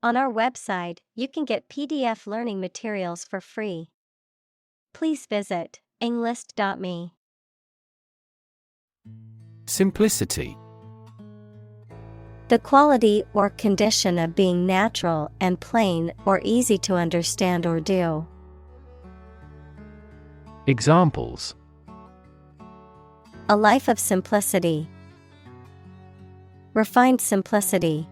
On our website, you can get PDF learning materials for free. Please visit englist.me. Simplicity. The quality or condition of being natural and plain or easy to understand or do. Examples: A life of simplicity. Refined simplicity.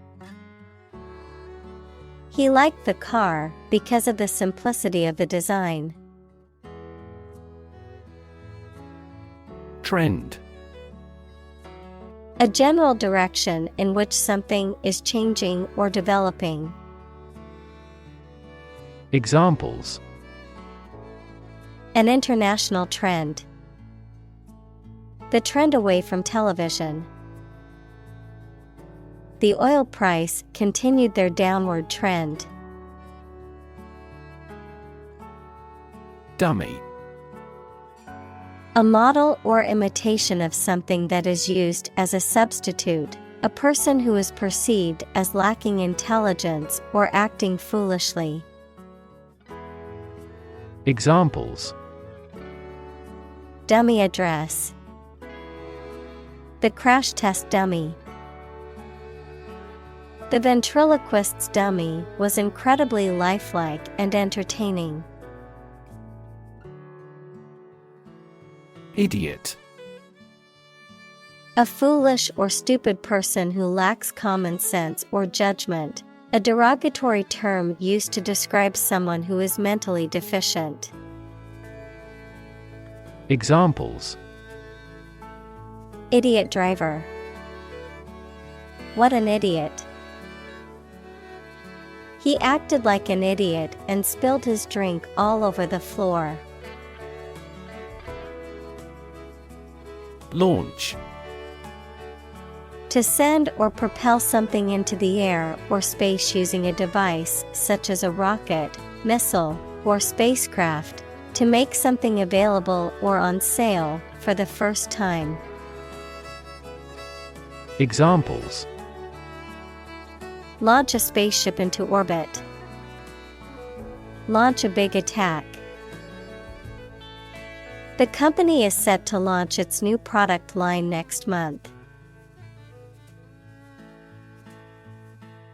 He liked the car because of the simplicity of the design. Trend. A general direction in which something is changing or developing. Examples: An international trend. The trend away from television. The oil price continued their downward trend. Dummy. A model or imitation of something that is used as a substitute, a person who is perceived as lacking intelligence or acting foolishly. Examples: Dummy address. The crash test dummy. The ventriloquist's dummy was incredibly lifelike and entertaining. Idiot. A foolish or stupid person who lacks common sense or judgment, a derogatory term used to describe someone who is mentally deficient. Examples: Idiot driver. What an idiot. He acted like an idiot and spilled his drink all over the floor. Launch. To send or propel something into the air or space using a device such as a rocket, missile, or spacecraft, to make something available or on sale for the first time. Examples: Launch a spaceship into orbit. Launch a big attack. The company is set to launch its new product line next month.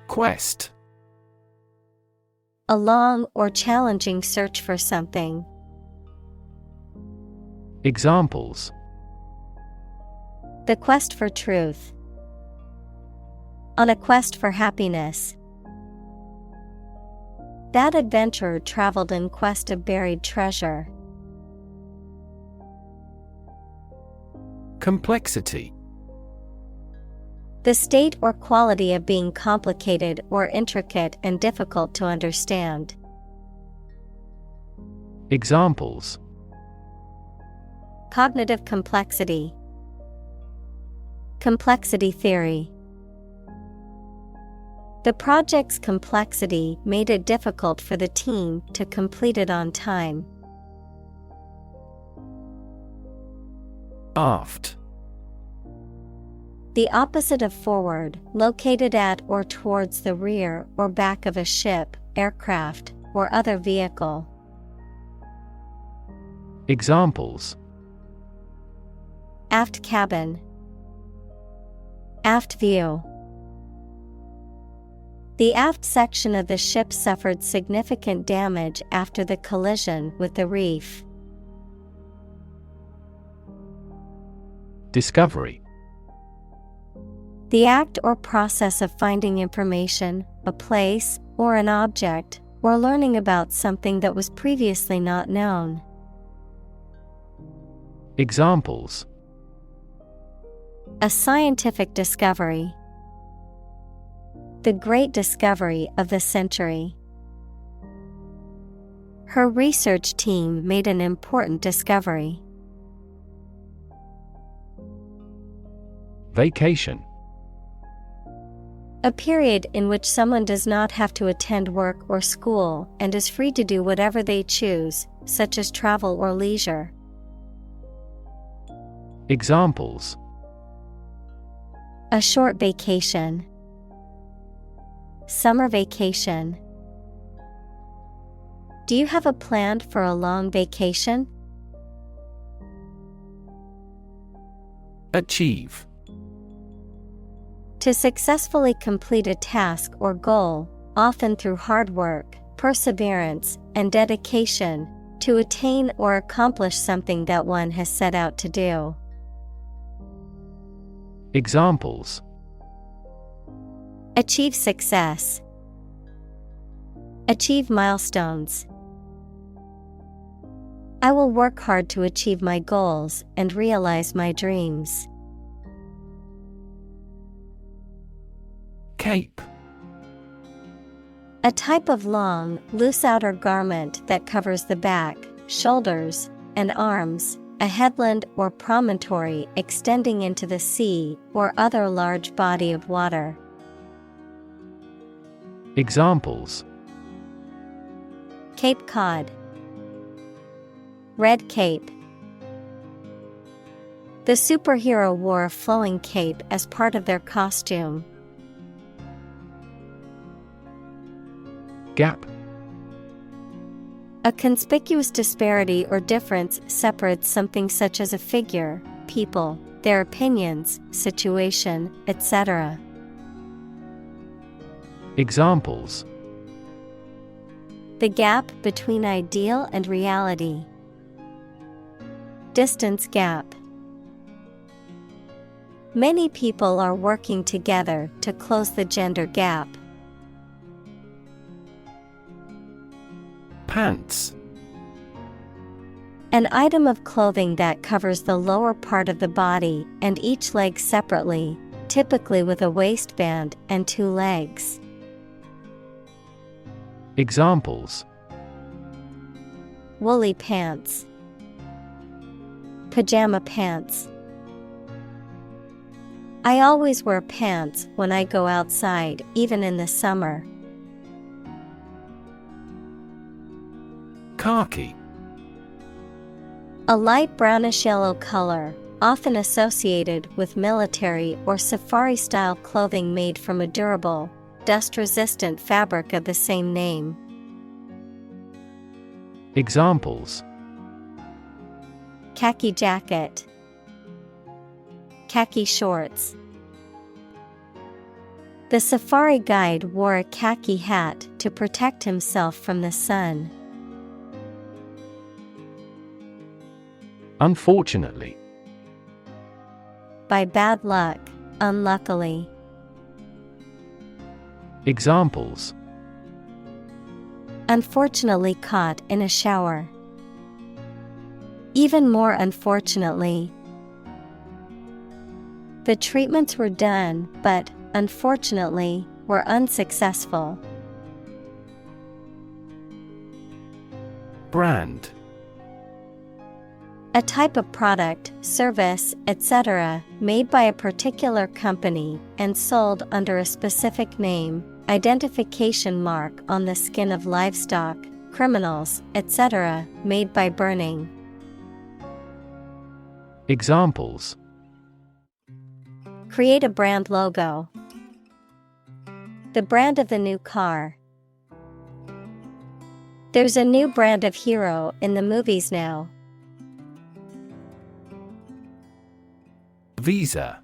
Quest. A long or challenging search for something. Examples: The quest for truth. On a quest for happiness. That adventurer traveled in quest of buried treasure. Complexity. The state or quality of being complicated or intricate and difficult to understand. Examples: Cognitive complexity. Complexity theory. The project's complexity made it difficult for the team to complete it on time. Aft. The opposite of forward, located at or towards the rear or back of a ship, aircraft, or other vehicle. Examples: Aft cabin. Aft view. The aft section of the ship suffered significant damage after the collision with the reef. Discovery. The act or process of finding information, a place, or an object, or learning about something that was previously not known. Examples: A scientific discovery. The great discovery of the century. Her research team made an important discovery. Vacation. A period in which someone does not have to attend work or school and is free to do whatever they choose, such as travel or leisure. Examples: A short vacation. Summer vacation. Do you have a plan for a long vacation? Achieve. To successfully complete a task or goal, often through hard work, perseverance, and dedication, to attain or accomplish something that one has set out to do. Examples: Achieve success. Achieve milestones. I will work hard to achieve my goals and realize my dreams. Cape. A type of long, loose outer garment that covers the back, shoulders, and arms, a headland or promontory extending into the sea or other large body of water. Examples: Cape Cod. Red cape. The superhero wore a flowing cape as part of their costume. Gap. A conspicuous disparity or difference separates something such as a figure, people, their opinions, situation, etc. Examples: The gap between ideal and reality. Distance gap. Many people are working together to close the gender gap. Pants. An item of clothing that covers the lower part of the body and each leg separately, typically with a waistband and two legs. Examples: Woolly pants. Pajama pants. I always wear pants when I go outside, even in the summer. Khaki. A light brownish yellow color, often associated with military or safari-style clothing made from a durable, dust-resistant fabric of the same name. Examples: Khaki jacket. Khaki shorts. The safari guide wore a khaki hat to protect himself from the sun. Unfortunately. By bad luck, unluckily. Examples: Unfortunately caught in a shower. Even more unfortunately. The treatments were done, but, unfortunately, were unsuccessful. Brand. A type of product, service, etc., made by a particular company and sold under a specific name, identification mark on the skin of livestock, criminals, etc., made by burning. Examples: Create a brand logo. The brand of the new car. There's a new brand of hero in the movies now. Visa.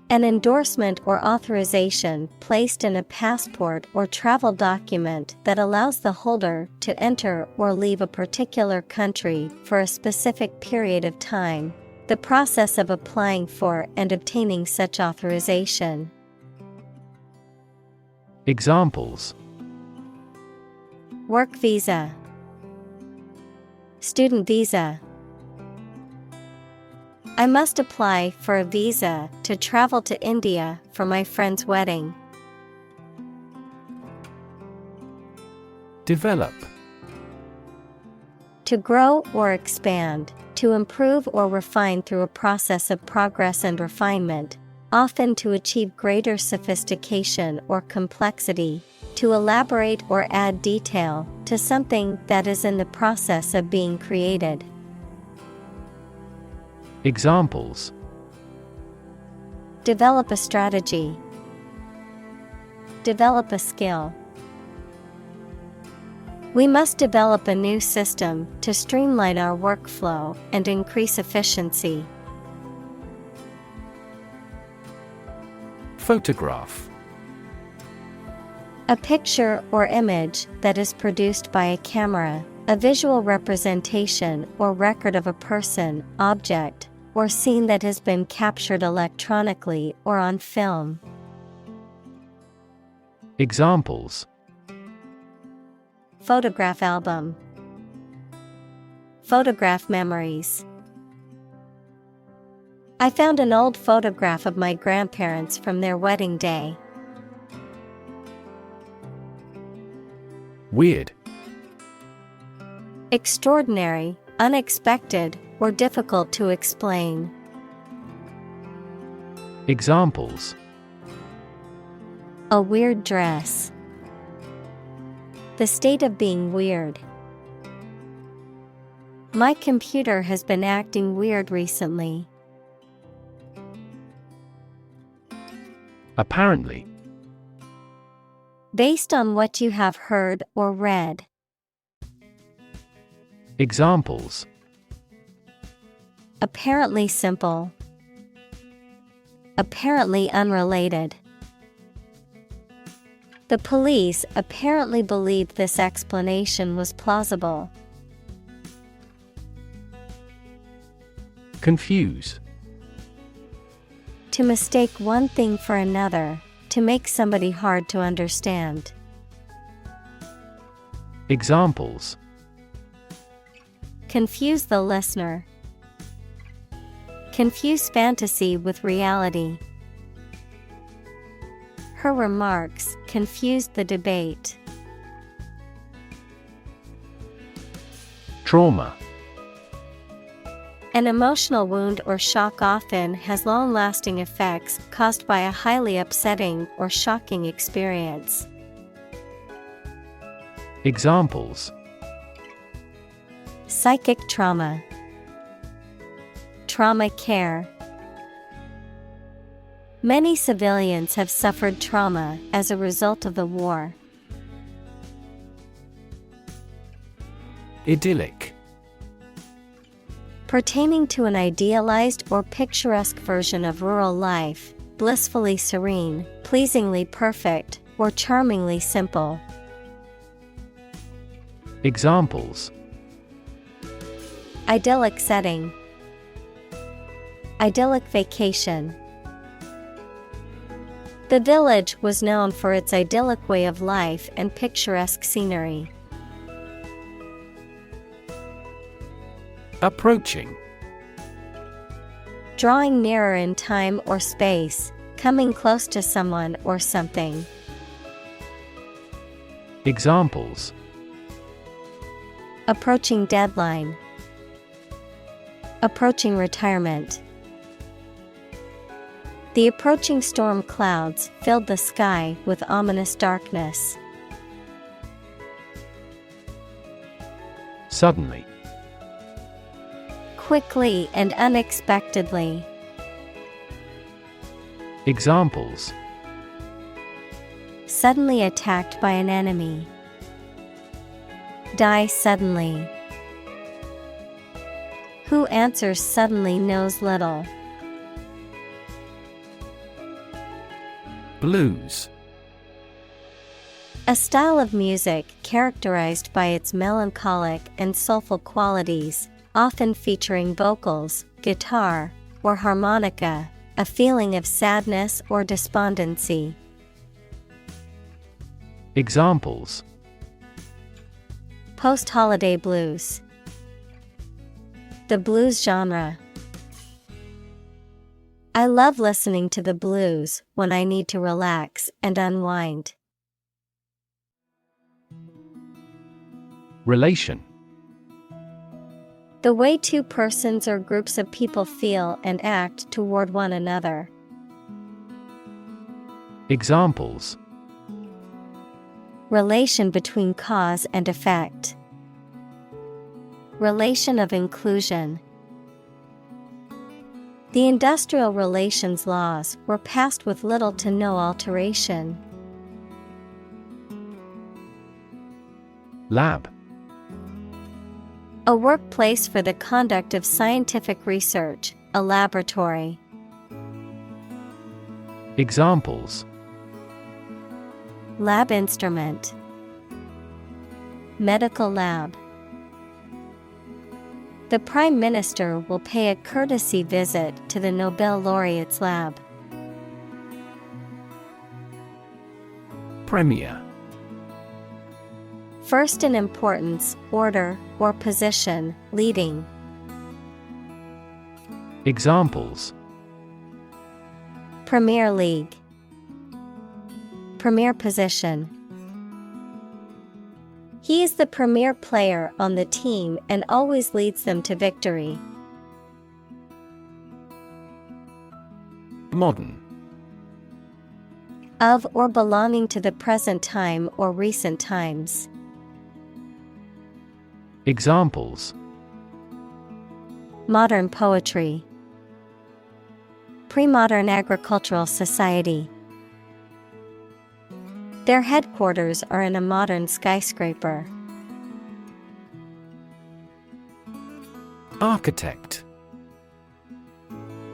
An endorsement or authorization placed in a passport or travel document that allows the holder to enter or leave a particular country for a specific period of time. The process of applying for and obtaining such authorization. Examples: Work visa. Student visa. I must apply for a visa to travel to India for my friend's wedding. Develop. To grow or expand, to improve or refine through a process of progress and refinement, often to achieve greater sophistication or complexity, to elaborate or add detail to something that is in the process of being created. Examples: Develop a strategy. Develop a skill. We must develop a new system to streamline our workflow and increase efficiency. Photograph. A picture or image that is produced by a camera, a visual representation or record of a person, object, or scene that has been captured electronically or on film. Examples: Photograph album. Photograph memories. I found an old photograph of my grandparents from their wedding day. Weird. Extraordinary, unexpected, or difficult to explain. Examples: A weird dress. The state of being weird. My computer has been acting weird recently. Apparently. Based on what you have heard or read. Examples: Apparently simple. Apparently unrelated. The police apparently believed this explanation was plausible. Confuse. To mistake one thing for another, to make somebody hard to understand. Examples: Confuse the listener. Confuse fantasy with reality. Her remarks confused the debate. Trauma. An emotional wound or shock often has long-lasting effects caused by a highly upsetting or shocking experience. Examples: Psychic trauma. Trauma care. Many civilians have suffered trauma as a result of the war. Idyllic. Pertaining to an idealized or picturesque version of rural life, blissfully serene, pleasingly perfect, or charmingly simple. Examples: Idyllic setting. Idyllic vacation. The village was known for its idyllic way of life and picturesque scenery. Approaching. Drawing nearer in time or space, coming close to someone or something. Examples: Approaching deadline. Approaching retirement. The approaching storm clouds filled the sky with ominous darkness. Suddenly. Quickly and unexpectedly. Examples: Suddenly attacked by an enemy. Die suddenly. Who answers suddenly knows little. Blues. A style of music characterized by its melancholic and soulful qualities, often featuring vocals, guitar, or harmonica, a feeling of sadness or despondency. Examples: Post-holiday blues. The blues genre. I love listening to the blues when I need to relax and unwind. Relation. The way two persons or groups of people feel and act toward one another. Examples: Relation between cause and effect. Relation of inclusion. The industrial relations laws were passed with little to no alteration. Lab. A workplace for the conduct of scientific research, a laboratory. Examples: Lab instrument. Medical lab. The Prime Minister will pay a courtesy visit to the Nobel laureate's lab. Premier. First in importance, order, or position, leading. Examples: Premier League. Premier position. He is the premier player on the team and always leads them to victory. Modern. Of or belonging to the present time or recent times. Examples: Modern poetry. Pre-modern agricultural society. Their headquarters are in a modern skyscraper. Architect.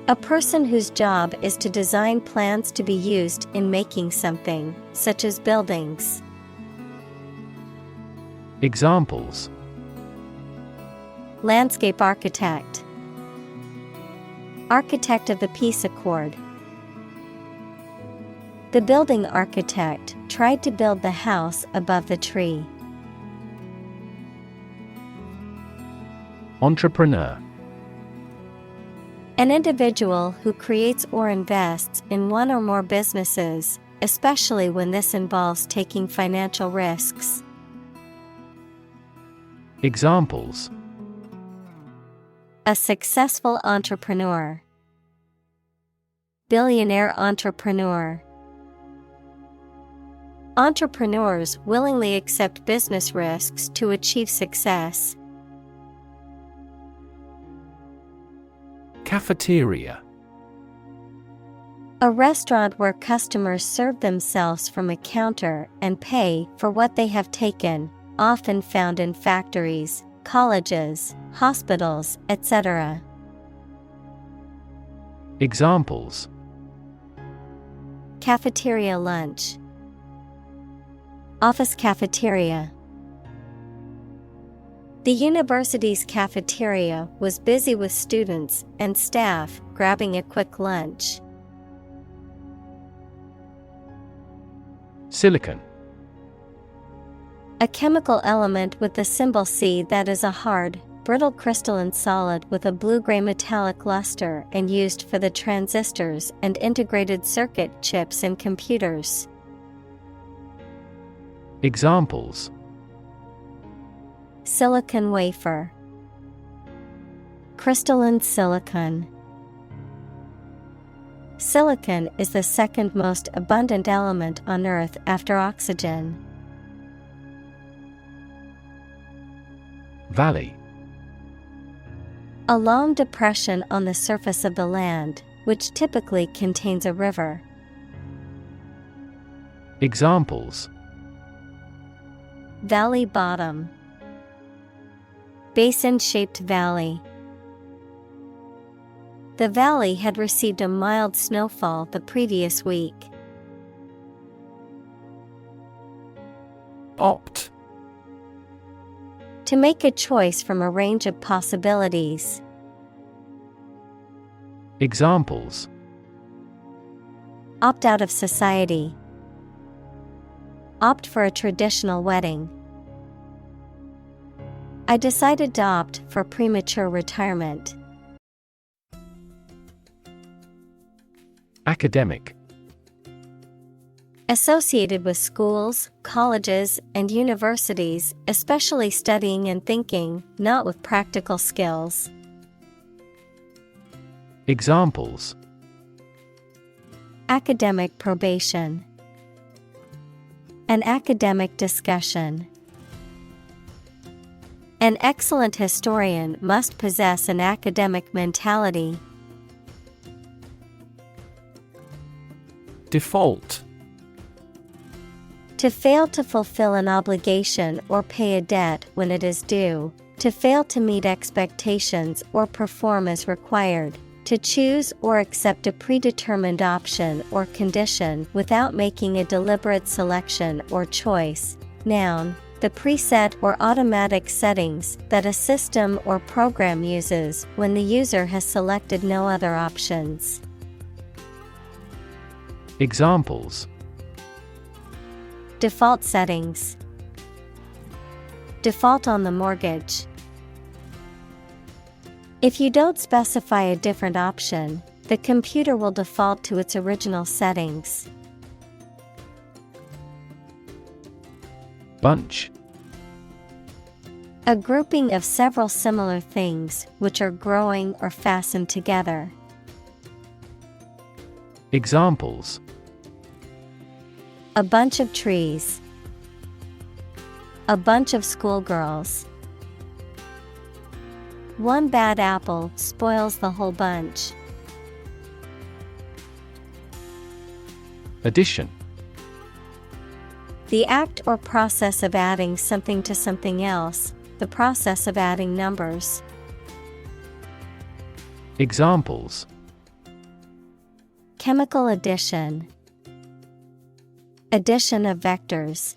A person whose job is to design plans to be used in making something, such as buildings. Examples: Landscape architect. Architect of the Peace Accord. The building architect tried to build the house above the tree. Entrepreneur. An individual who creates or invests in one or more businesses, especially when this involves taking financial risks. Examples: A successful entrepreneur. Billionaire entrepreneur. Entrepreneurs willingly accept business risks to achieve success. Cafeteria. A restaurant where customers serve themselves from a counter and pay for what they have taken, often found in factories, colleges, hospitals, etc. Examples: Cafeteria lunch. Office cafeteria. The university's cafeteria was busy with students and staff grabbing a quick lunch. Silicon. A chemical element with the symbol C that is a hard, brittle crystalline solid with a blue-gray metallic luster and used for the transistors and integrated circuit chips in computers. Examples: Silicon wafer. Crystalline silicon. Silicon is the second most abundant element on Earth after oxygen. Valley. A long depression on the surface of the land, which typically contains a river. Examples: Valley bottom. Basin-shaped valley. The valley had received a mild snowfall the previous week. Opt. To make a choice from a range of possibilities. Examples: Opt out of society. Opt for a traditional wedding. I decided to opt for premature retirement. Academic. Associated with schools, colleges, and universities, especially studying and thinking, not with practical skills. Examples: Academic probation. An academic discussion. An excellent historian must possess an academic mentality. Default. To fail to fulfill an obligation or pay a debt when it is due. To fail to meet expectations or perform as required. To choose or accept a predetermined option or condition without making a deliberate selection or choice. Noun, the preset or automatic settings that a system or program uses when the user has selected no other options. Examples: Default settings. Default on the mortgage. If you don't specify a different option, the computer will default to its original settings. Bunch. A grouping of several similar things which are growing or fastened together. Examples: A bunch of trees. A bunch of schoolgirls. One bad apple spoils the whole bunch. Addition. The act or process of adding something to something else, the process of adding numbers. Examples: Chemical addition. Addition of vectors.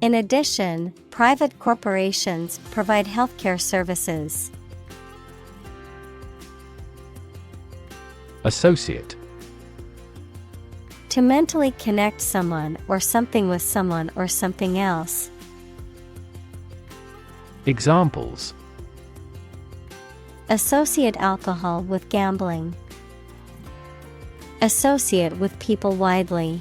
In addition, private corporations provide healthcare services. Associate. To mentally connect someone or something with someone or something else. Examples: Associate alcohol with gambling. Associate with people widely.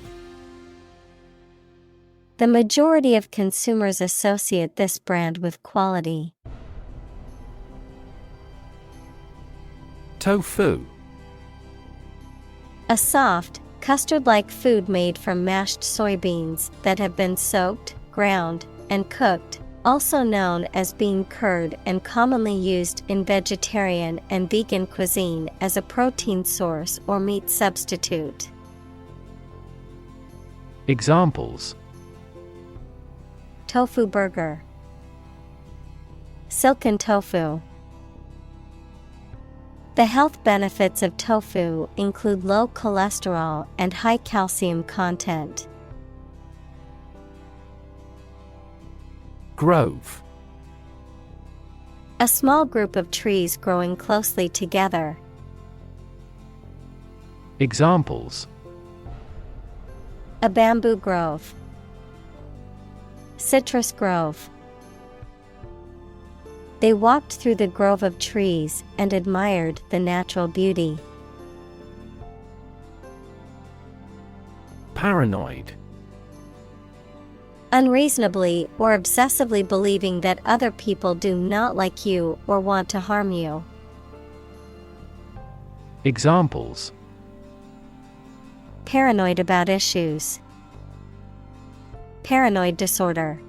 The majority of consumers associate this brand with quality. Tofu. A soft, custard-like food made from mashed soybeans that have been soaked, ground, and cooked, also known as bean curd and commonly used in vegetarian and vegan cuisine as a protein source or meat substitute. Examples: Tofu burger. Silken tofu. The health benefits of tofu include low cholesterol and high calcium content. Grove. A small group of trees growing closely together. Examples: A bamboo grove. Citrus grove. They walked through the grove of trees and admired the natural beauty. Paranoid. Unreasonably or obsessively believing that other people do not like you or want to harm you. Examples: Paranoid about issues. Paranoid disorder.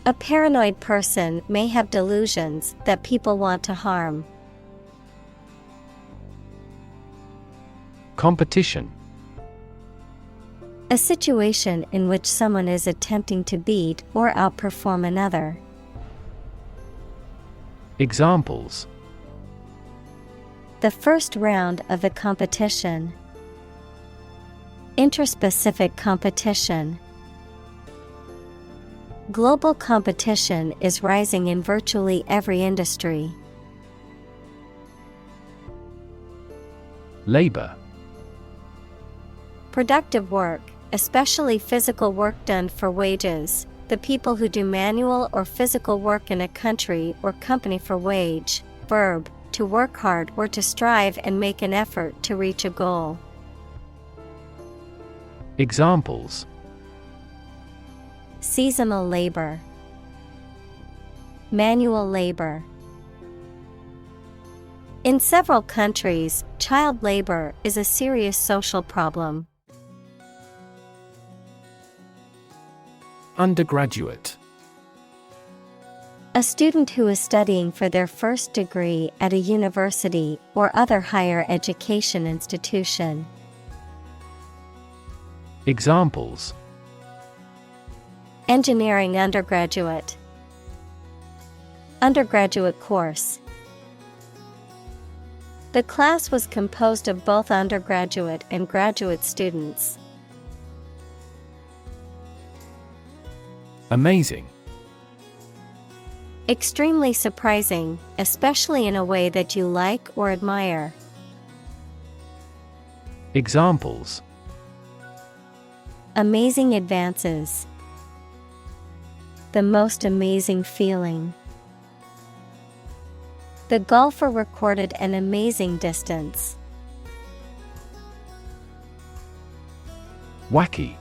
A paranoid person may have delusions that people want to harm. Competition. A situation in which someone is attempting to beat or outperform another. Examples: The first round of the competition. Interspecific competition. Global competition is rising in virtually every industry. Labor. Productive work, especially physical work done for wages, the people who do manual or physical work in a country or company for wage. Verb, to work hard or to strive and make an effort to reach a goal. Examples: Seasonal labor. Manual labor. In several countries, child labor is a serious social problem. Undergraduate. A student who is studying for their first degree at a university or other higher education institution. Examples: engineering undergraduate, undergraduate course. The class was composed of both undergraduate and graduate students. Amazing. Extremely surprising, especially in a way that you like or admire. Examples: amazing advances, the most amazing feeling. The golfer recorded an amazing distance. Wacky.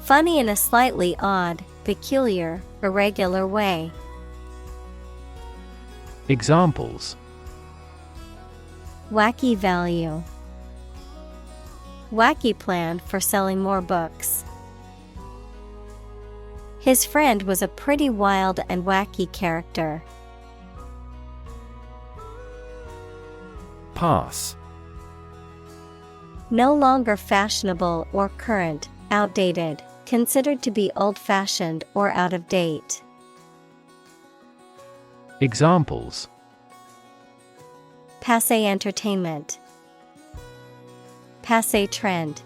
Funny in a slightly odd, peculiar, irregular way. Examples: wacky value, wacky plan for selling more books. His friend was a pretty wild and wacky character. Pass. No longer fashionable or current, outdated, considered to be old-fashioned or out of date. Examples: passé entertainment, passé trend.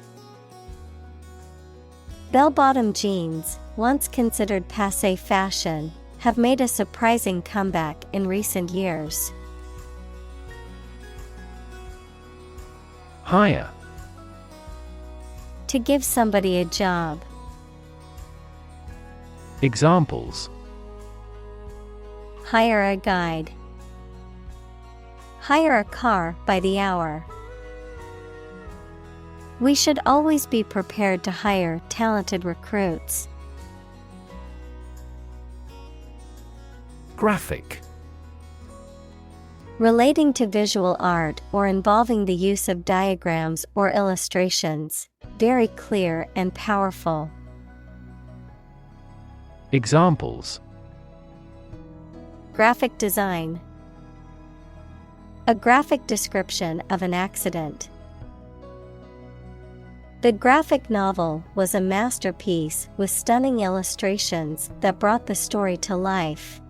Bell-bottom jeans, once considered passé fashion, have made a surprising comeback in recent years. Hire. To give somebody a job. Examples: hire a guide, hire a car by the hour. We should always be prepared to hire talented recruits. Graphic. Relating to visual art or involving the use of diagrams or illustrations, very clear and powerful. Examples: graphic design, a graphic description of an accident. The graphic novel was a masterpiece with stunning illustrations that brought the story to life.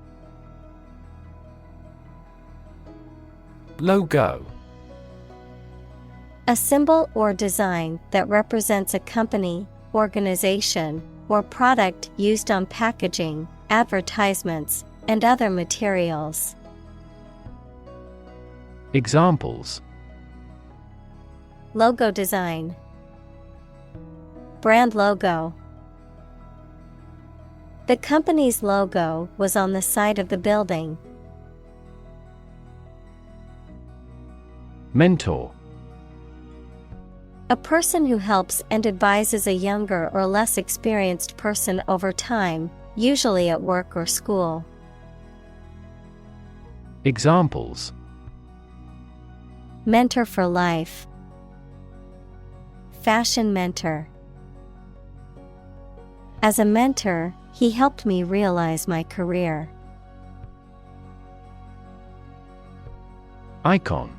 Logo. A symbol or design that represents a company, organization, or product used on packaging, advertisements, and other materials. Examples: logo design, brand logo. The company's logo was on the side of the building. Mentor. A person who helps and advises a younger or less experienced person over time, usually at work or school. Examples: mentor for life, fashion mentor. As a mentor, he helped me realize my career. Icon.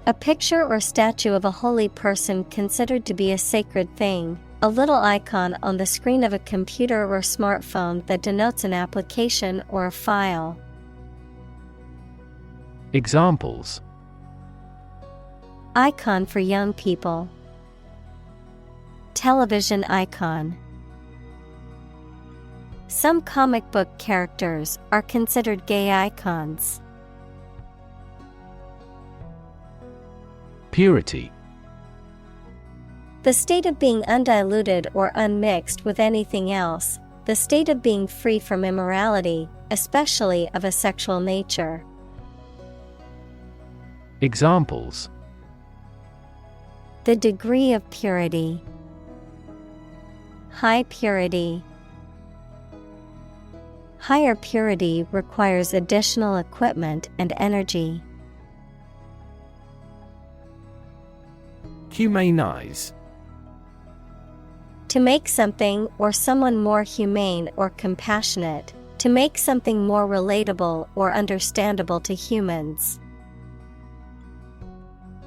A picture or statue of a holy person considered to be a sacred thing, a little icon on the screen of a computer or smartphone that denotes an application or a file. Examples: icon for young people, television icon. Some comic book characters are considered gay icons. Purity. The state of being undiluted or unmixed with anything else, the state of being free from immorality, especially of a sexual nature. Examples: the degree of purity, high purity. Higher purity requires additional equipment and energy. Humanize. To make something or someone more humane or compassionate, to make something more relatable or understandable to humans.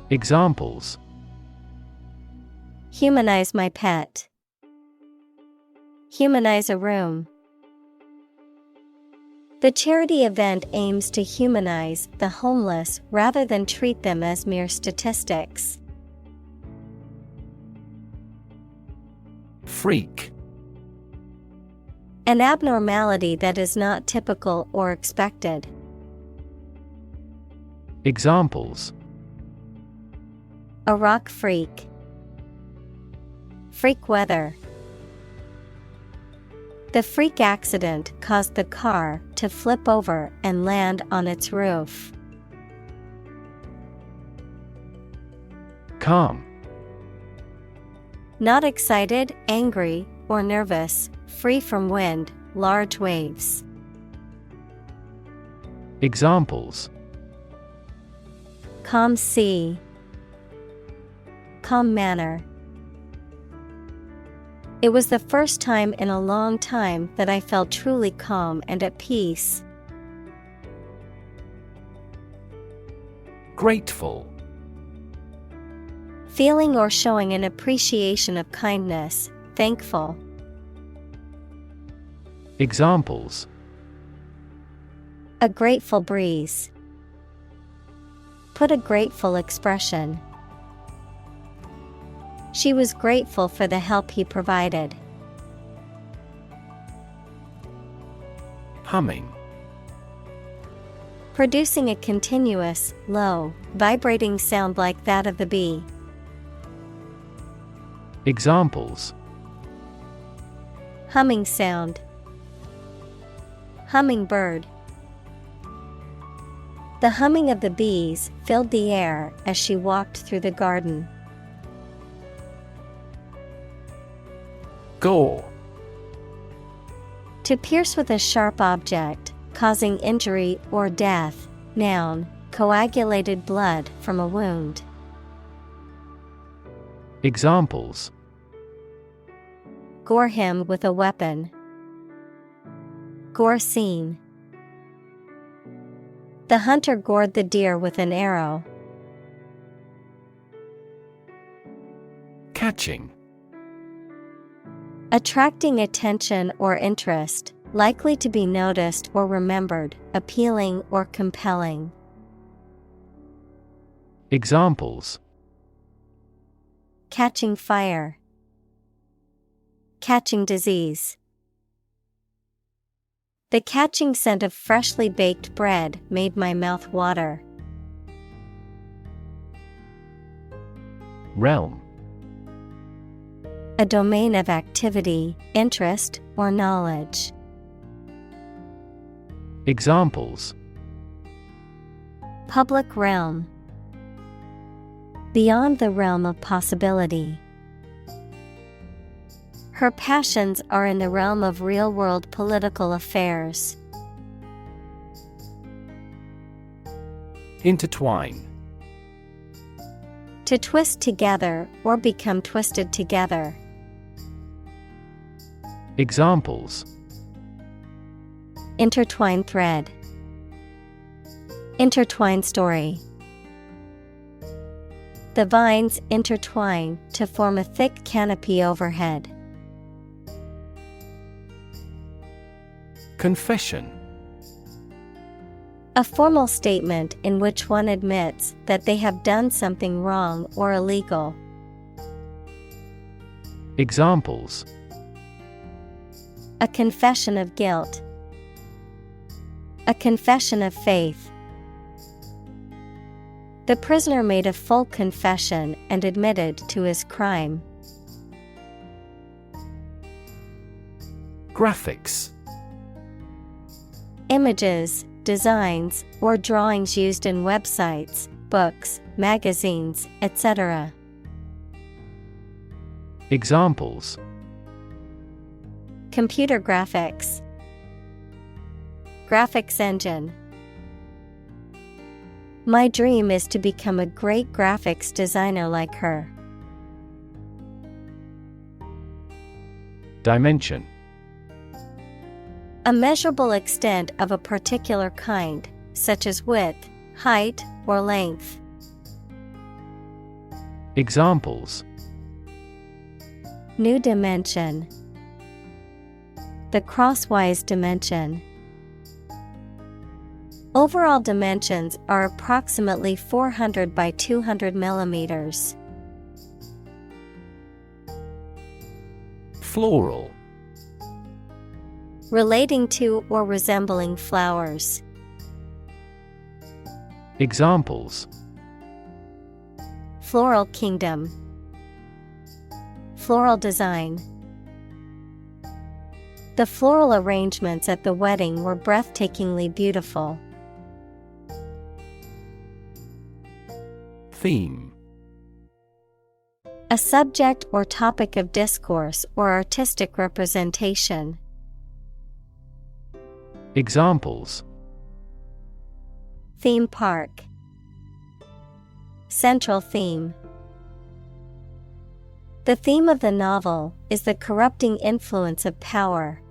Examples: Humanize my pet. Humanize a room. The charity event aims to humanize the homeless rather than treat them as mere statistics. Freak. An abnormality that is not typical or expected. Examples: A rock freak. Freak weather. The freak accident caused the car to flip over and land on its roof. Calm. Not excited, angry, or nervous, free from wind, large waves. Examples: Calm sea. Calm manner. It was the first time in a long time that I felt truly calm and at peace. Grateful. Feeling or showing an appreciation of kindness, thankful. Examples: A grateful breeze. Put a grateful expression. She was grateful for the help he provided. Humming. Producing a continuous, low, vibrating sound like that of the bee. Examples: Humming sound. Hummingbird. The humming of the bees filled the air as she walked through the garden. Gore. To pierce with a sharp object, causing injury or death. Noun, coagulated blood from a wound. Examples: Gore him with a weapon. Gore scene. The hunter gored the deer with an arrow. Catching. Attracting attention or interest, likely to be noticed or remembered, appealing or compelling. Examples: Catching fire. Catching disease. The catching scent of freshly baked bread made my mouth water. Realm. A domain of activity, interest, or knowledge. Examples: Public realm. Beyond the realm of possibility. Her passions are in the realm of real-world political affairs. Intertwine. To twist together or become twisted together. Examples: Intertwine thread. Intertwine story. The vines intertwine to form a thick canopy overhead. Confession. A formal statement in which one admits that they have done something wrong or illegal. Examples: A confession of guilt. A confession of faith. The prisoner made a full confession and admitted to his crime. Graphics. Images, designs, or drawings used in websites, books, magazines, etc. Examples: Computer graphics. Graphics engine. My dream is to become a great graphics designer like her. Dimension. A measurable extent of a particular kind, such as width, height, or length. Examples: New dimension. The crosswise dimension. Overall dimensions are approximately 400 by 200 millimeters. Floral. Relating to or resembling flowers. Examples: Floral kingdom. Floral design. The floral arrangements at the wedding were breathtakingly beautiful. Theme. A subject or topic of discourse or artistic representation. Examples: Theme park. Central theme. The theme of the novel is the corrupting influence of power.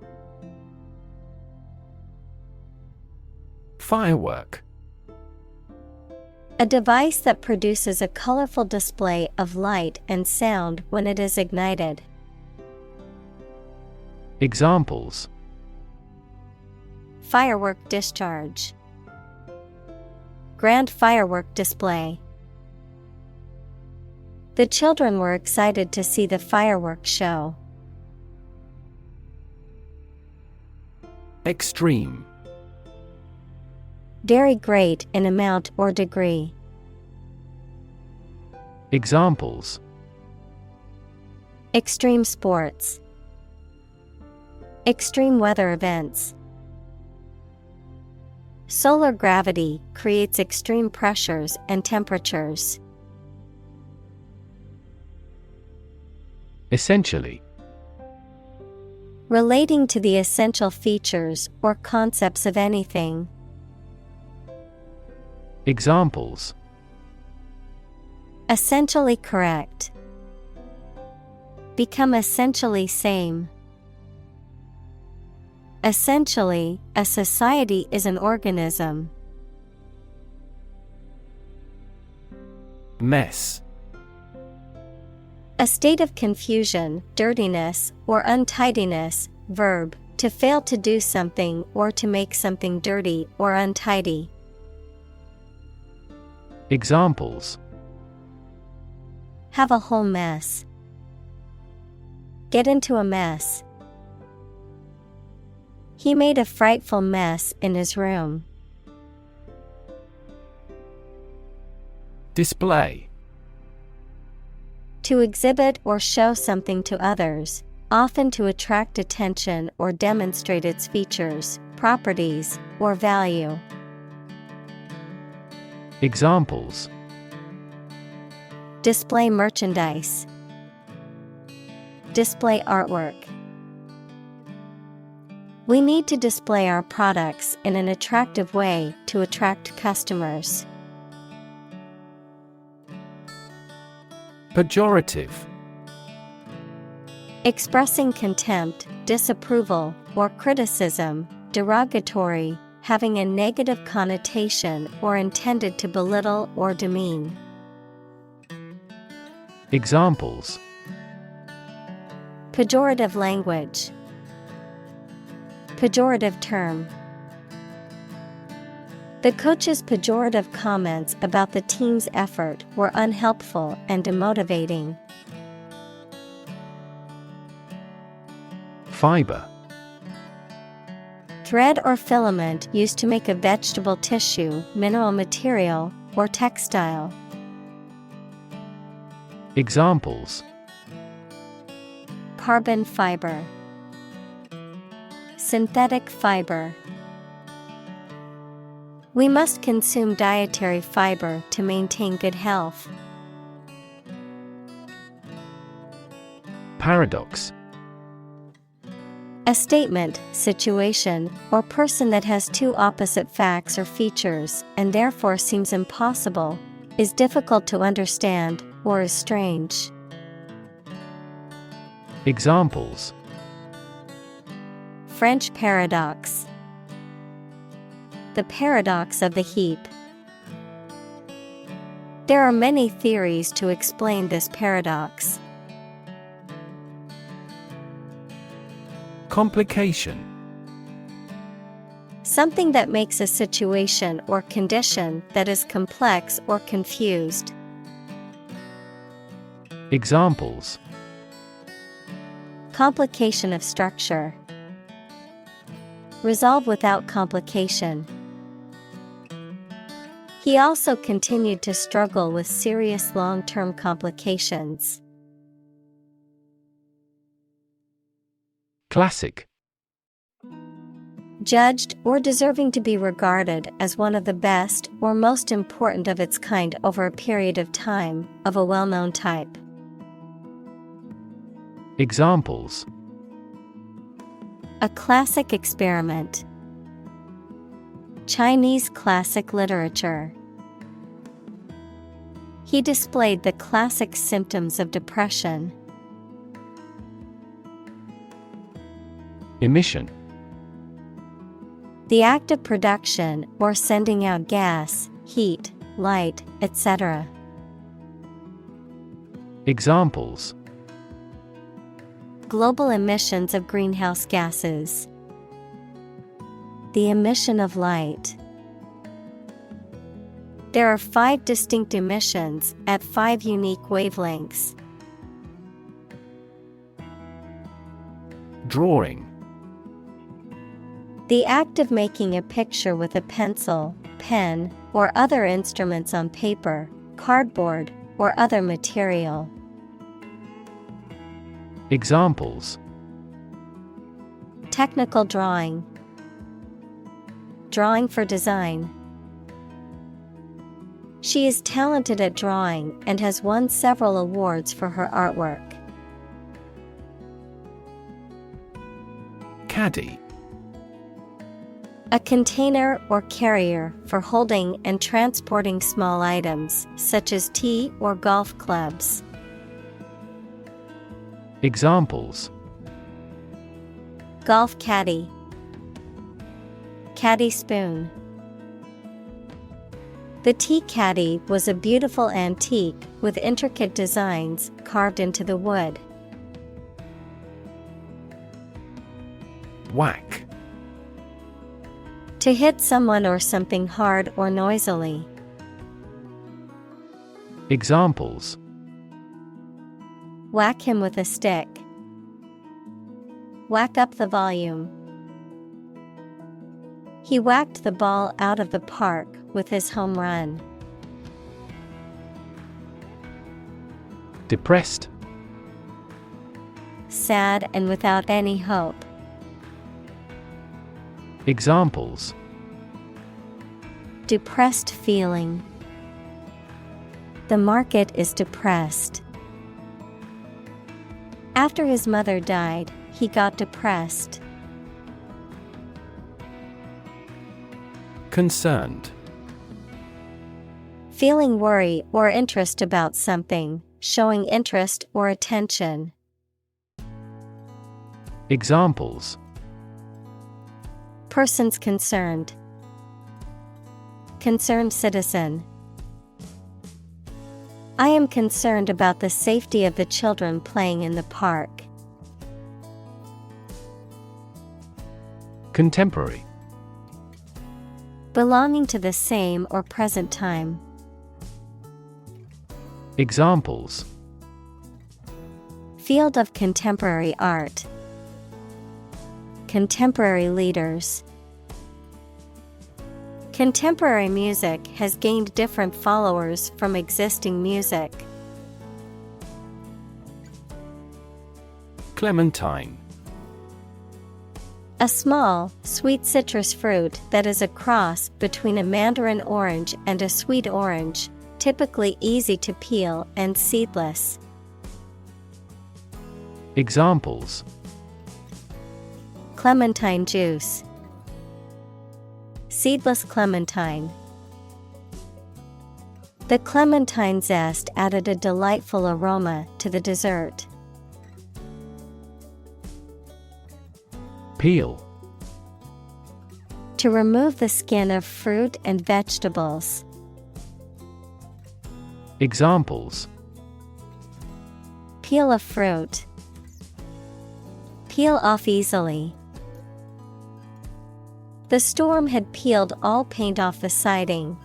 Firework. A device that produces a colorful display of light and sound when it is ignited. Examples: Firework discharge. Grand firework display. The children were excited to see the fireworks show. Extreme. Very great in amount or degree. Examples: Extreme sports. Extreme weather events. Solar gravity creates extreme pressures and temperatures. Essentially. Relating to the essential features or concepts of anything. Examples: Essentially correct. Become essentially same. Essentially, a society is an organism. Mess. A state of confusion, dirtiness, or untidiness. Verb, to fail to do something or to make something dirty or untidy. Examples: Have a whole mess. Get into a mess. He made a frightful mess in his room. Display. To exhibit or show something to others, often to attract attention or demonstrate its features, properties, or value. Examples: Display merchandise. Display artwork. We need to display our products in an attractive way to attract customers. Pejorative. Expressing contempt, disapproval, or criticism, derogatory, having a negative connotation or intended to belittle or demean. Examples: Pejorative language. Pejorative term. The coach's pejorative comments about the team's effort were unhelpful and demotivating. Fiber. Thread or filament used to make a vegetable tissue, mineral material, or textile. Examples: Carbon fiber. Synthetic fiber. We must consume dietary fiber to maintain good health. Paradox. A statement, situation, or person that has two opposite facts or features and therefore seems impossible, is difficult to understand, or is strange. Examples: French paradox. The paradox of the heap. There are many theories to explain this paradox. Complication. Something that makes a situation or condition that is complex or confused. Examples: Complication of structure. Resolve without complication. He also continued to struggle with serious long-term complications. Classic. Judged or deserving to be regarded as one of the best or most important of its kind over a period of time, of a well-known type. Examples: A classic experiment. Chinese classic literature. He displayed the classic symptoms of depression. Emission. The act of production or sending out gas, heat, light, etc. Examples: Global emissions of greenhouse gases. The emission of light. There are 5 distinct emissions at 5 unique wavelengths. Drawing. The act of making a picture with a pencil, pen, or other instruments on paper, cardboard, or other material. Examples: Technical drawing. Drawing for design. She is talented at drawing and has won several awards for her artwork. Caddy. A container or carrier for holding and transporting small items, such as tea or golf clubs. Examples: Golf caddy. Caddy spoon. The tea caddy was a beautiful antique with intricate designs carved into the wood. Whack. To hit someone or something hard or noisily. Examples: Whack him with a stick. Whack up the volume. He whacked the ball out of the park with his home run. Depressed. Sad and without any hope. Examples: Depressed feeling. The market is depressed. After his mother died, he got depressed. Concerned. Feeling worry or interest about something, showing interest or attention. Examples: Persons concerned. Concerned citizen. I am concerned about the safety of the children playing in the park. Contemporary. Belonging to the same or present time. Examples: Field of contemporary art. Contemporary leaders. Contemporary music has gained different followers from existing music. Clementine. A small, sweet citrus fruit that is a cross between a mandarin orange and a sweet orange, typically easy to peel and seedless. Examples: Clementine juice. Seedless clementine. The clementine zest added a delightful aroma to the dessert. Peel. To remove the skin of fruit and vegetables. Examples: Peel a fruit. peel off easily. The storm had peeled all paint off the siding.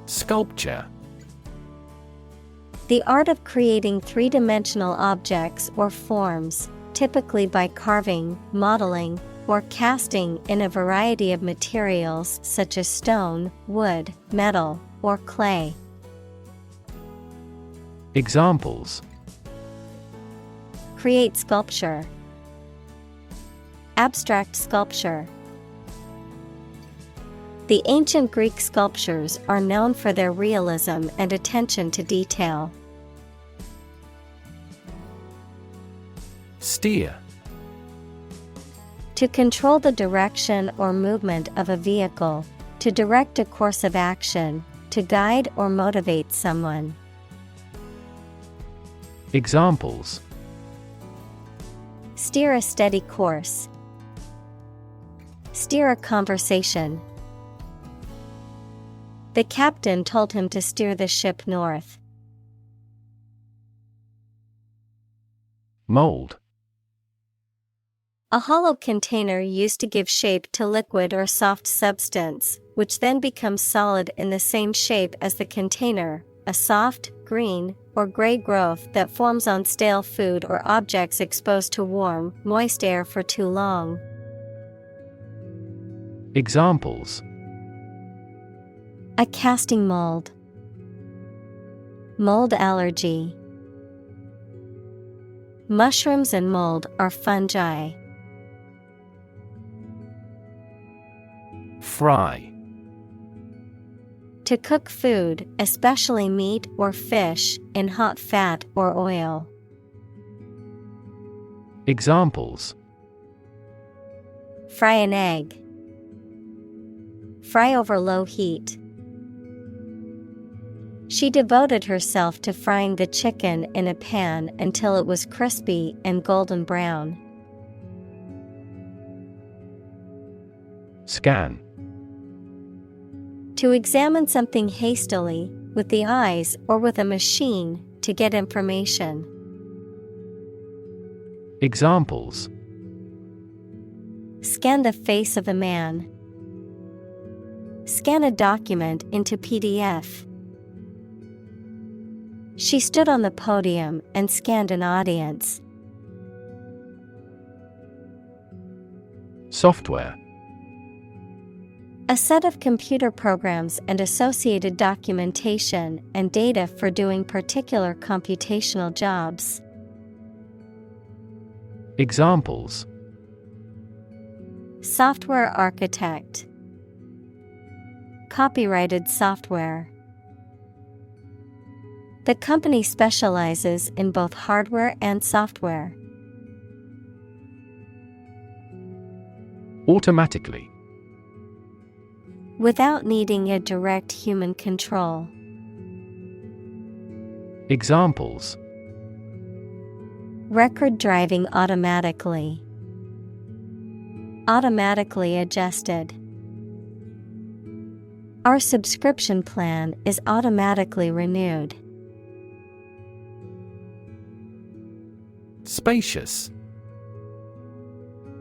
Sculpture. The art of creating three-dimensional objects or forms, typically by carving, modeling, or casting in a variety of materials such as stone, wood, metal, or clay. Examples: Create sculpture. Abstract sculpture. The ancient Greek sculptures are known for their realism and attention to detail. Steer. To control the direction or movement of a vehicle, to direct a course of action, to guide or motivate someone. Examples: Steer a steady course. Steer a conversation. The captain told him to steer the ship north. Mold. A hollow container used to give shape to liquid or soft substance, which then becomes solid in the same shape as the container, a soft, green, or gray growth that forms on stale food or objects exposed to warm, moist air for too long. Examples: A casting mold. Mold allergy. Mushrooms and mold are fungi. Fry. To cook food, especially meat or fish, in hot fat or oil. Examples: Fry an egg. Fry over low heat. She devoted herself to frying the chicken in a pan until it was crispy and golden brown. Scan. To examine something hastily, with the eyes or with a machine, to get information. Examples: Scan the face of a man. Scan a document into PDF. She stood on the podium and scanned an audience. Software. A set of computer programs and associated documentation and data for doing particular computational jobs. Examples: Software architect. Copyrighted software. The company specializes in both hardware and software. Automatically. Without needing a direct human control. Examples: Record driving automatically. Automatically adjusted. Our subscription plan is automatically renewed. Spacious.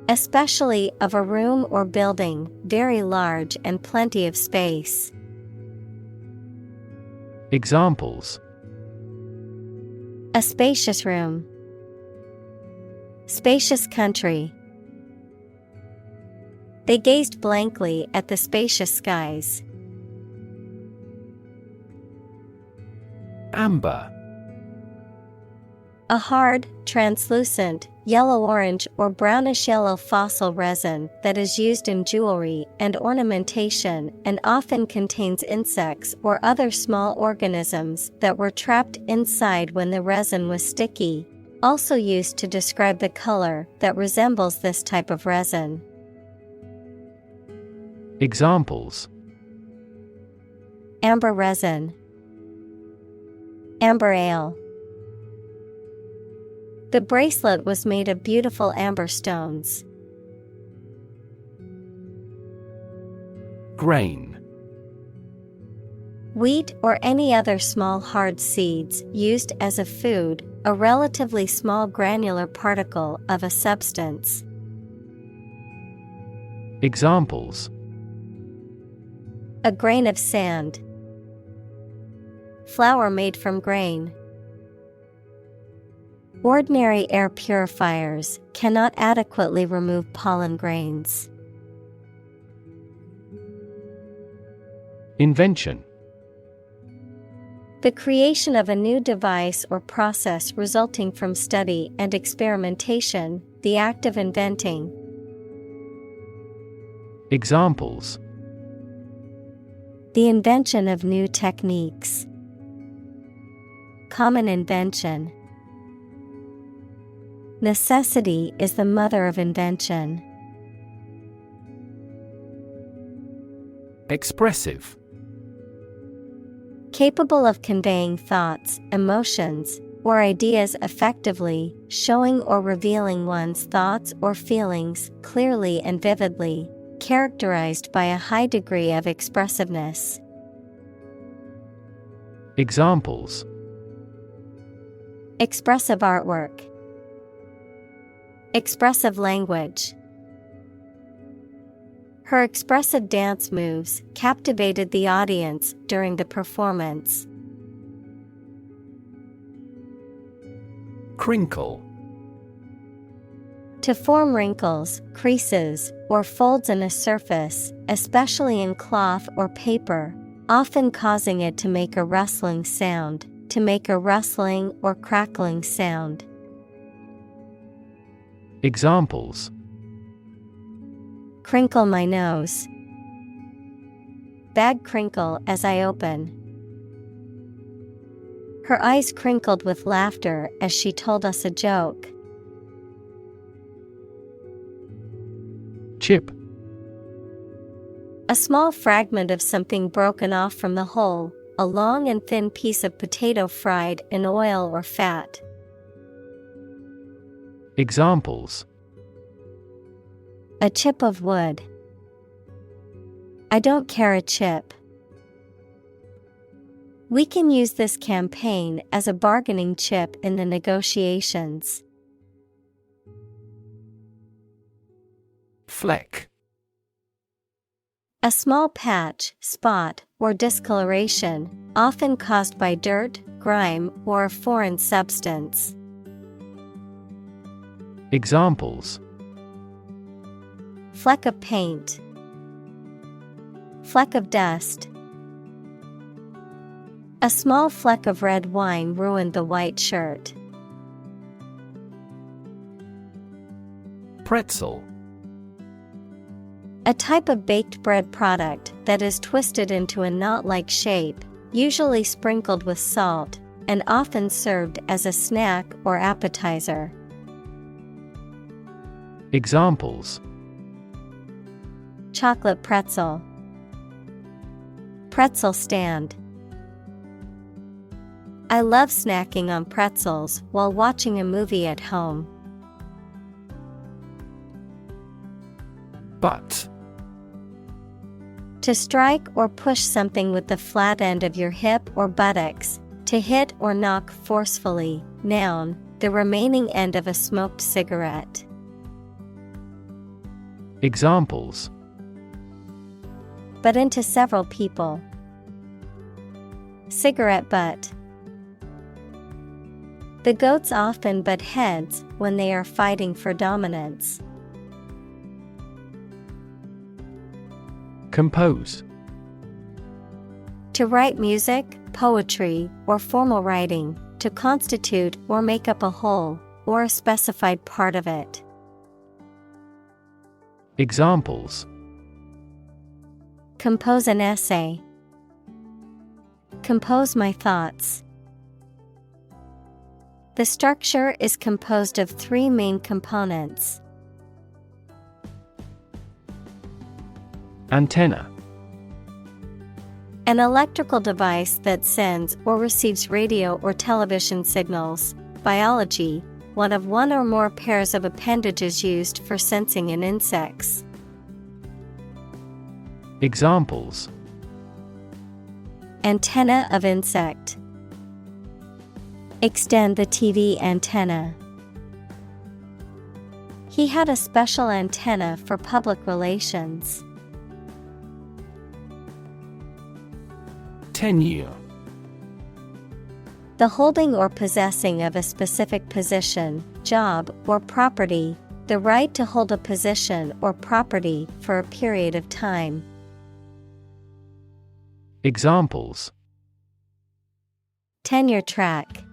Especially of a room or building, very large and plenty of space. Examples: A spacious room. Spacious country. They gazed blankly at the spacious skies. Amber. A hard, translucent, yellow-orange or brownish-yellow fossil resin that is used in jewelry and ornamentation and often contains insects or other small organisms that were trapped inside when the resin was sticky, also used to describe the color that resembles this type of resin. Examples: Amber resin. Amber ale. The bracelet was made of beautiful amber stones. Grain. Wheat or any other small hard seeds used as a food, a relatively small granular particle of a substance. Examples: A grain of sand. Flour made from grain. Ordinary air purifiers cannot adequately remove pollen grains. Invention. The creation of a new device or process resulting from study and experimentation, the act of inventing. Examples: The invention of new techniques. Common invention. Necessity is the mother of invention. Expressive. Capable of conveying thoughts, emotions, or ideas effectively, showing or revealing one's thoughts or feelings clearly and vividly, characterized by a high degree of expressiveness. Examples: Expressive artwork. Expressive language. Her expressive dance moves captivated the audience during the performance. Crinkle. To form wrinkles, creases, or folds in a surface, especially in cloth or paper, often causing it to make a rustling sound, to make a rustling or crackling sound. Examples: Crinkle my nose. Bag crinkle as I open. Her eyes crinkled with laughter as she told us a joke. Chip. A small fragment of something broken off from the whole, a long and thin piece of potato fried in oil or fat. Examples: A chip of wood. I don't care a chip. We can use this campaign as a bargaining chip in the negotiations. Fleck. A small patch, spot, or discoloration, often caused by dirt, grime, or a foreign substance. Examples: Fleck of paint. Fleck of dust. A small fleck of red wine ruined the white shirt. Pretzel. A type of baked bread product that is twisted into a knot-like shape, usually sprinkled with salt, and often served as a snack or appetizer. Examples: Chocolate pretzel. Pretzel stand. I love snacking on pretzels while watching a movie at home. Butt. To strike or push something with the flat end of your hip or buttocks, to hit or knock forcefully. Noun, the remaining end of a smoked cigarette. Examples: But into several people. Cigarette butt. The goats often butt heads when they are fighting for dominance. Compose. To write music, poetry, or formal writing, to constitute or make up a whole, or a specified part of it. Examples: Compose an essay. Compose my thoughts. The structure is composed of 3 main components. Antenna. An electrical device that sends or receives radio or television signals. Biology, one of one or more pairs of appendages used for sensing in insects. Examples: Antenna of insect. Extend the TV antenna. He had a special antenna for public relations. Tenure. The holding or possessing of a specific position, job, or property, the right to hold a position or property for a period of time. Examples: Tenure track.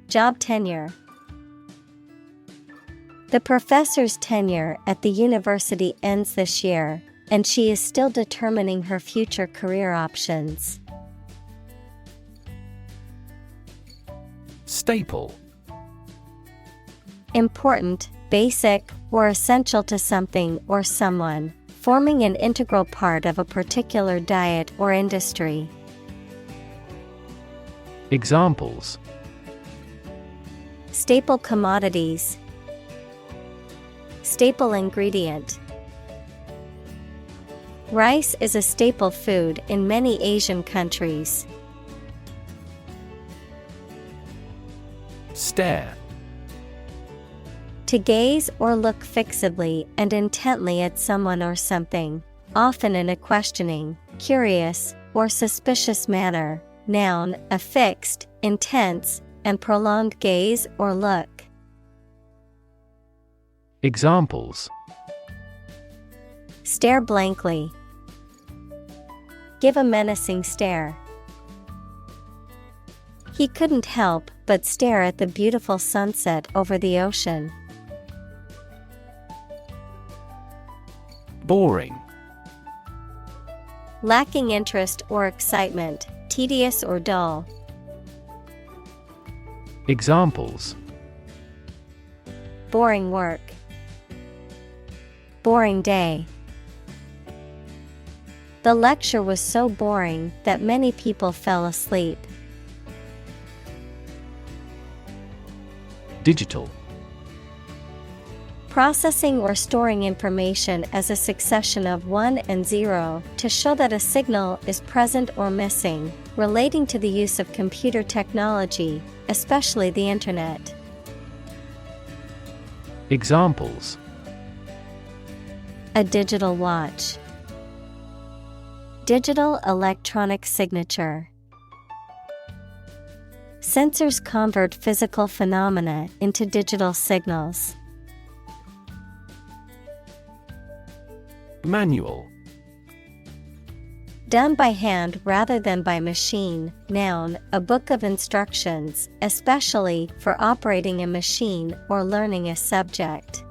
Job tenure. The professor's tenure at the university ends this year, and she is still determining her future career options. Staple. Important, basic, or essential to something or someone, forming an integral part of a particular diet or industry. Examples: Staple commodities. Staple ingredient. Rice is a staple food in many Asian countries. Stare. To gaze or look fixedly and intently at someone or something, often in a questioning, curious, or suspicious manner. Noun, a fixed, intense, and prolonged gaze or look. Examples: Stare blankly. Give a menacing stare. He couldn't help but stare at the beautiful sunset over the ocean. Boring. Lacking interest or excitement, tedious or dull. Examples: Boring work. Boring day. The lecture was so boring that many people fell asleep. Digital. Processing or storing information as a succession of 1 and 0 to show that a signal is present or missing, relating to the use of computer technology, especially the Internet. Examples: A digital watch. Digital electronic signature. Sensors convert physical phenomena into digital signals. Manual. Done by hand rather than by machine. Noun, a book of instructions, especially for operating a machine or learning a subject.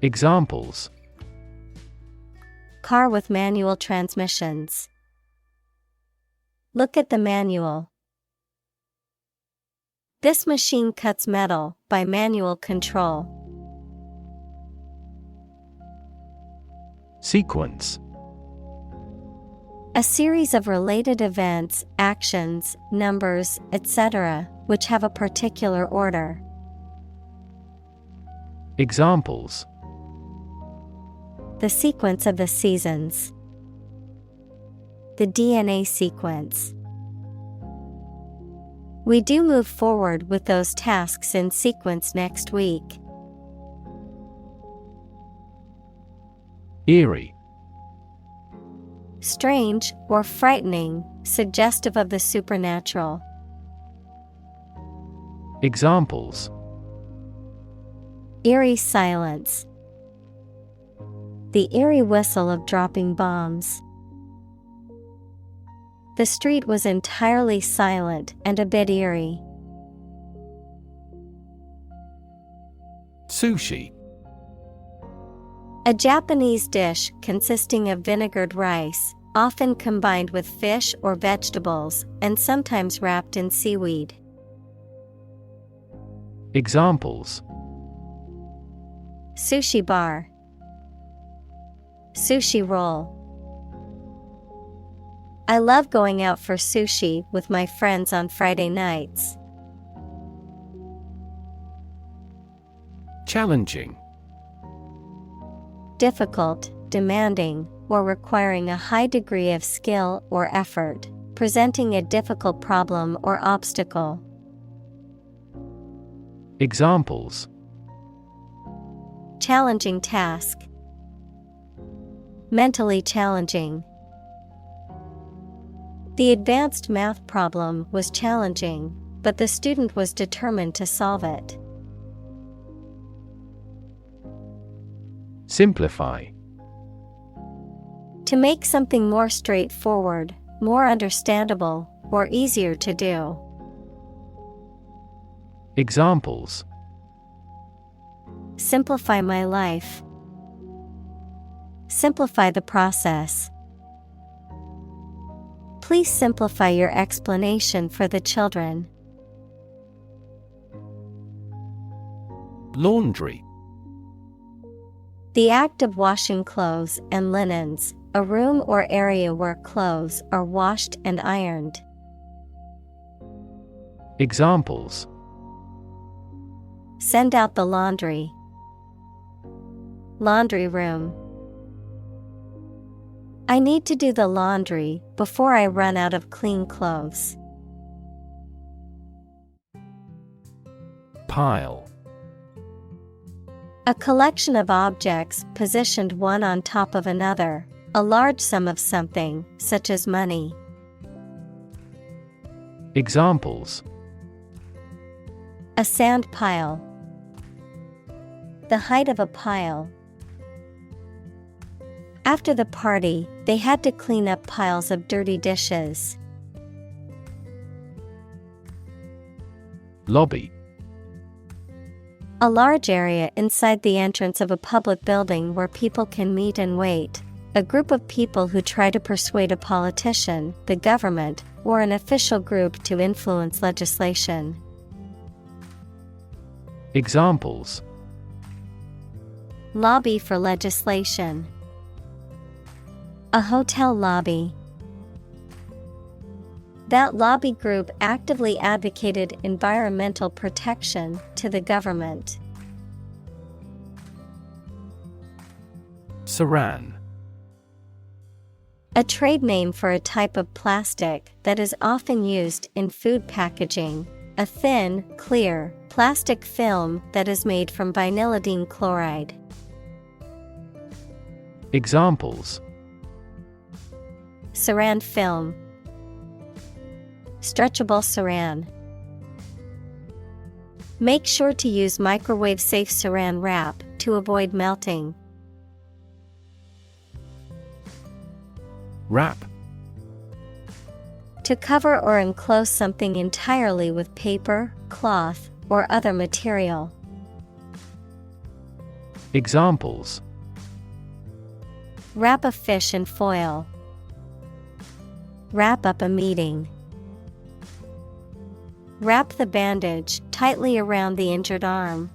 Examples: Car with manual transmissions. Look at the manual. This machine cuts metal by manual control. Sequence. A series of related events, actions, numbers, etc., which have a particular order. Examples: The sequence of the seasons. The DNA sequence. We do move forward with those tasks in sequence next week. Eerie. Strange or frightening, suggestive of the supernatural. Examples: Eerie silence. The eerie whistle of dropping bombs. The street was entirely silent and a bit eerie. Sushi. A Japanese dish consisting of vinegared rice, often combined with fish or vegetables, and sometimes wrapped in seaweed. Examples: Sushi bar. Sushi roll. I love going out for sushi with my friends on Friday nights. Challenging. Difficult, demanding, or requiring a high degree of skill or effort, presenting a difficult problem or obstacle. Examples: Challenging task. Mentally challenging. The advanced math problem was challenging, but the student was determined to solve it. Simplify. To make something more straightforward, more understandable, or easier to do. Examples: Simplify my life. Simplify the process. Please simplify your explanation for the children. Laundry. The act of washing clothes and linens, a room or area where clothes are washed and ironed. Examples: Send out the laundry. Laundry room. I need to do the laundry before I run out of clean clothes. Pile. A collection of objects positioned one on top of another, a large sum of something, such as money. Examples: A sand pile. The height of a pile. After the party, they had to clean up piles of dirty dishes. Lobby. A large area inside the entrance of a public building where people can meet and wait. A group of people who try to persuade a politician, the government, or an official group to influence legislation. Examples: Lobby for legislation. A hotel lobby. That lobby group actively advocated environmental protection to the government. Saran. A trade name for a type of plastic that is often used in food packaging. A thin, clear, plastic film that is made from vinylidene chloride. Examples: Saran film. Stretchable saran. Make sure to use microwave-safe saran wrap to avoid melting. Wrap. To cover or enclose something entirely with paper, cloth, or other material. Examples: Wrap a fish in foil. Wrap up a meeting. Wrap the bandage tightly around the injured arm.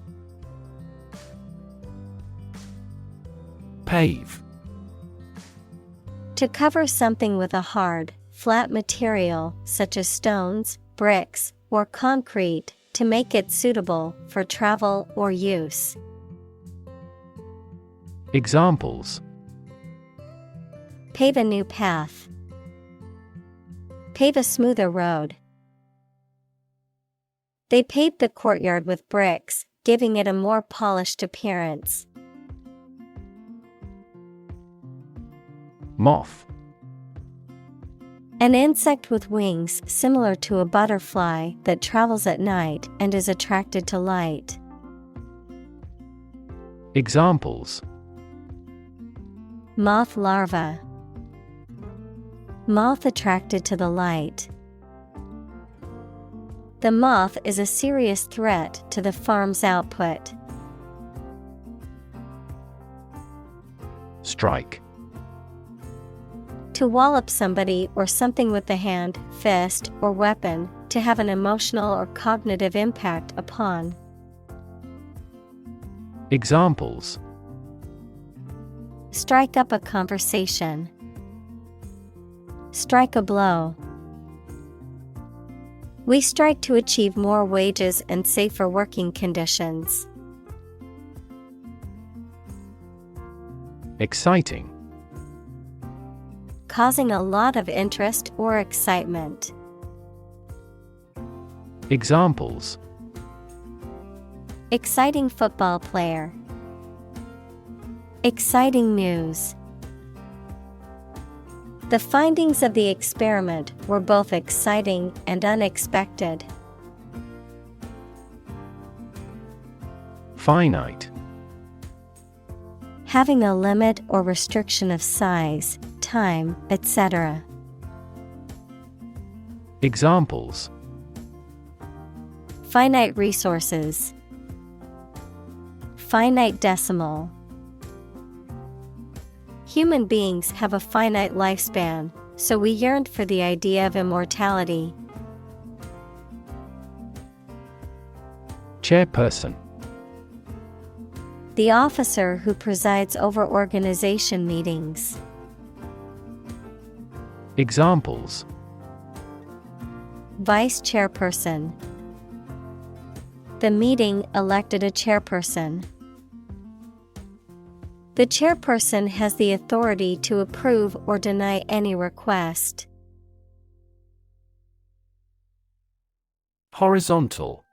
Pave. To cover something with a hard, flat material such as stones, bricks, or concrete to make it suitable for travel or use. Examples: Pave a new path. Pave a smoother road. They paved the courtyard with bricks, giving it a more polished appearance. Moth. An insect with wings similar to a butterfly that travels at night and is attracted to light. Examples: Moth larva. Moth attracted to the light. The moth is a serious threat to the farm's output. Strike. To wallop somebody or something with the hand, fist, or weapon, to have an emotional or cognitive impact upon. Examples: Strike up a conversation. Strike a blow. We strike to achieve more wages and safer working conditions. Exciting. causing a lot of interest or excitement. Examples: Exciting football player. Exciting news. The findings of the experiment were both exciting and unexpected. Finite. Having a limit or restriction of size, time, etc. Examples: Finite resources. Finite decimal. Human beings have a finite lifespan, so we yearned for the idea of immortality. Chairperson. The officer who presides over organization meetings. Examples: Vice chairperson. The meeting elected a chairperson. The chairperson has the authority to approve or deny any request. Horizontal.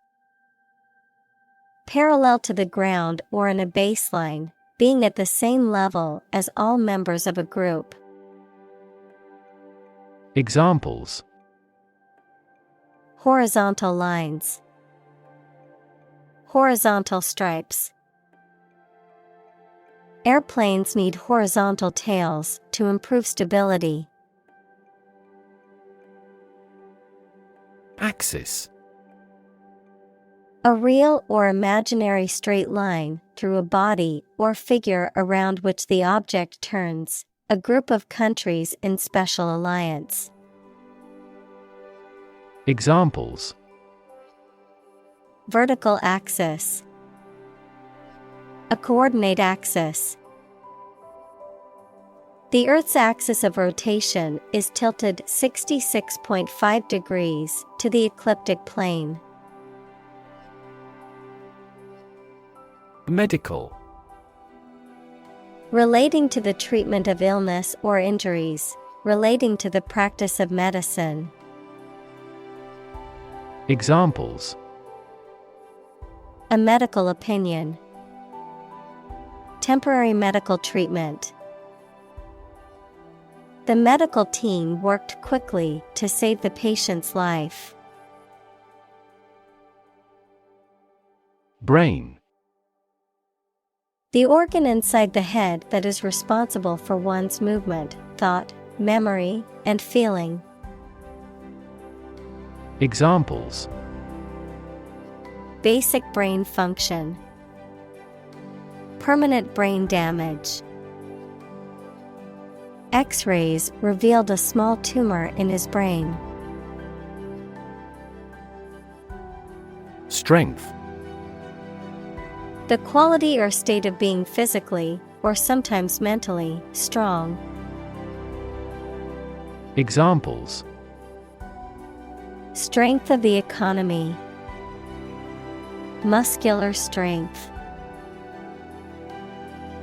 Parallel to the ground or in a baseline, being at the same level as all members of a group. Examples: Horizontal lines. Horizontal stripes. Airplanes need horizontal tails to improve stability. Axis. A real or imaginary straight line through a body or figure around which the object turns, a group of countries in special alliance. Examples: Vertical axis. A coordinate axis. The Earth's axis of rotation is tilted 66.5 degrees to the ecliptic plane. Medical. Relating to the treatment of illness or injuries, relating to the practice of medicine. Examples: A medical opinion. Temporary medical treatment. The medical team worked quickly to save the patient's life. Brain. The organ inside the head that is responsible for one's movement, thought, memory, and feeling. Examples: Basic brain function. Permanent brain damage. X-rays revealed a small tumor in his brain. Strength. The quality or state of being physically, or sometimes mentally, strong. Examples: Strength of the economy. Muscular strength.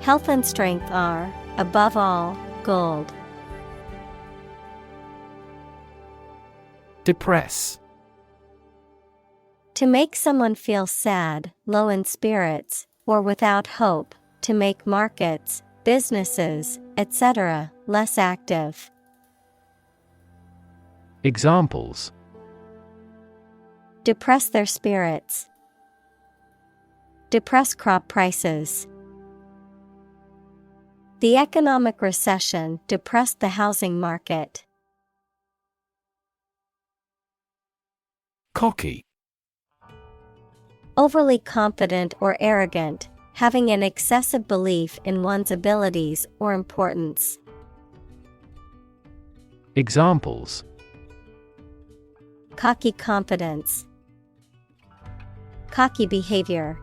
Health and strength are, above all, gold. Depress. To make someone feel sad, low in spirits, or without hope, to make markets, businesses, etc., less active. Examples: Depress their spirits. Depress crop prices. The economic recession depressed the housing market. Cocky. Overly confident or arrogant, having an excessive belief in one's abilities or importance. Examples: Cocky confidence. Cocky behavior.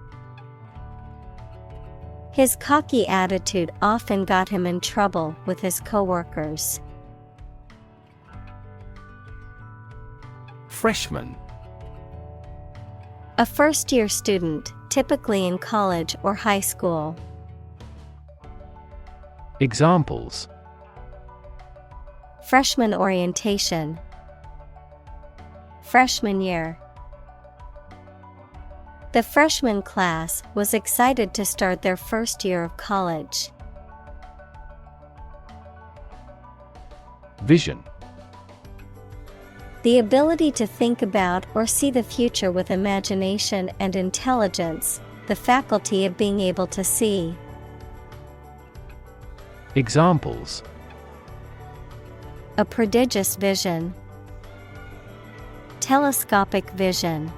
His cocky attitude often got him in trouble with his coworkers. Freshman. A first-year student, typically in college or high school. Examples: Freshman orientation. Freshman year. The freshman class was excited to start their first year of college. Vision. The ability to think about or see the future with imagination and intelligence, the faculty of being able to see. Examples: A prodigious vision. Telescopic vision.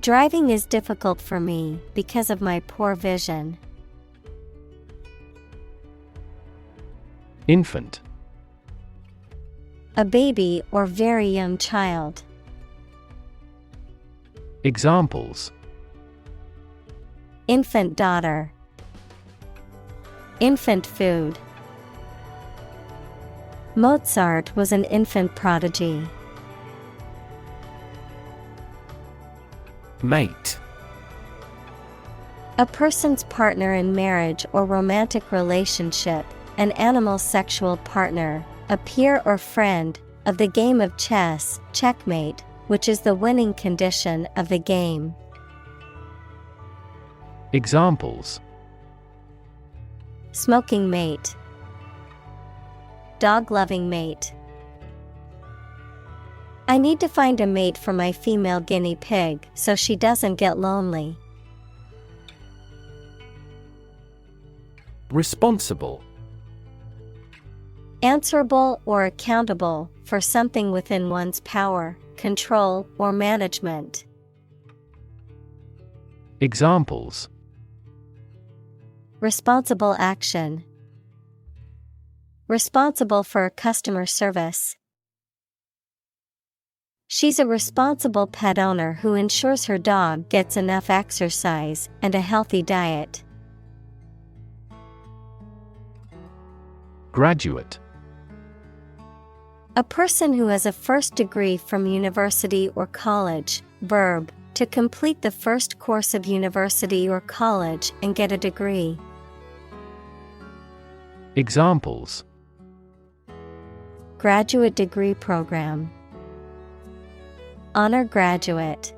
Driving is difficult for me because of my poor vision. Infant. A baby or very young child. Examples: Infant daughter. Infant food. Mozart was an infant prodigy. Mate. A person's partner in marriage or romantic relationship, an animal's sexual partner, a peer or friend, of the game of chess, checkmate, which is the winning condition of the game. Examples: Smoking mate. Dog-loving mate. I need to find a mate for my female guinea pig so she doesn't get lonely. Responsible. Answerable or accountable for something within one's power, control, or management. Examples: Responsible action. Responsible for customer service. She's a responsible pet owner who ensures her dog gets enough exercise and a healthy diet. Graduate. A person who has a first degree from university or college. Verb, to complete the first course of university or college and get a degree. Examples: Graduate degree program. Honor graduate.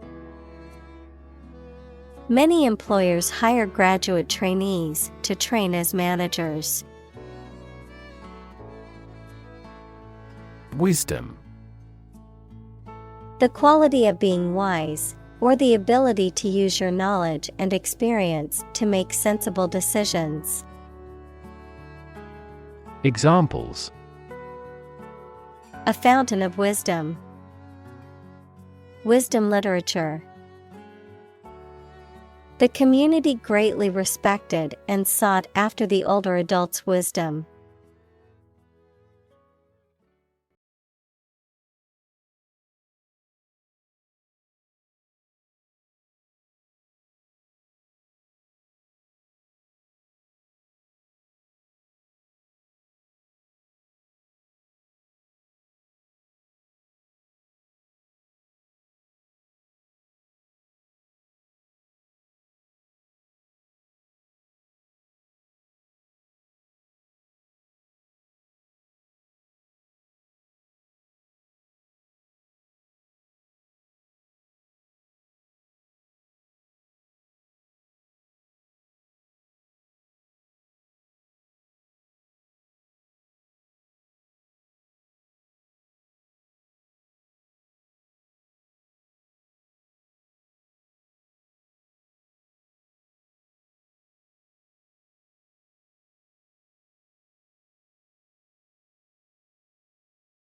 Many employers hire graduate trainees to train as managers. Wisdom. The quality of being wise, or the ability to use your knowledge and experience to make sensible decisions. Examples: A fountain of wisdom. Wisdom literature. The community greatly respected and sought after the older adult's wisdom.